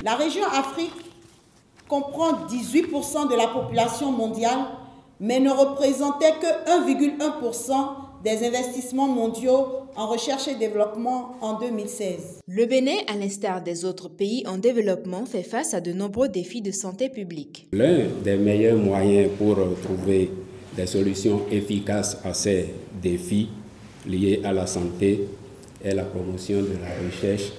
La région Afrique comprend 18% de la population mondiale, mais ne représentait que 1,1% des investissements mondiaux en recherche et développement en 2016. Le Bénin, à l'instar des autres pays en développement, fait face à de nombreux défis de santé publique. L'un des meilleurs moyens pour trouver des solutions efficaces à ces défis liés à la santé est la promotion de la recherche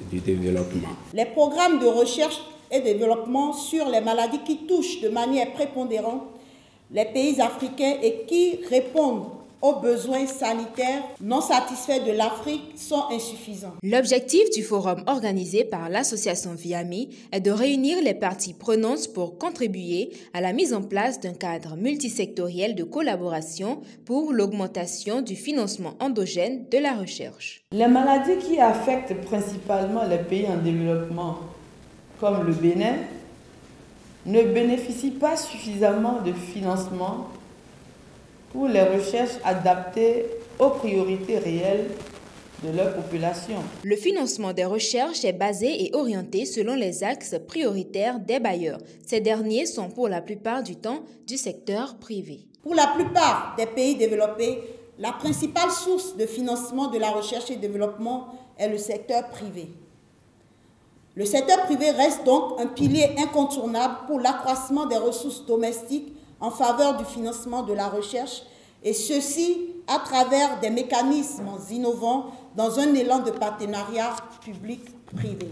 et du développement. Les programmes de recherche et développement sur les maladies qui touchent de manière prépondérante les pays africains et qui répondent aux besoins sanitaires non satisfaits de l'Afrique sont insuffisants. L'objectif du forum organisé par l'association VIAMI est de réunir les parties prenantes pour contribuer à la mise en place d'un cadre multisectoriel de collaboration pour l'augmentation du financement endogène de la recherche. Les maladies qui affectent principalement les pays en développement, comme le Bénin, ne bénéficient pas suffisamment de financement pour les recherches adaptées aux priorités réelles de leur population. Le financement des recherches est basé et orienté selon les axes prioritaires des bailleurs. Ces derniers sont pour la plupart du temps du secteur privé. Pour la plupart des pays développés, la principale source de financement de la recherche et développement est le secteur privé. Le secteur privé reste donc un pilier incontournable pour l'accroissement des ressources domestiques en faveur du financement de la recherche, et ceci à travers des mécanismes innovants dans un élan de partenariat public-privé.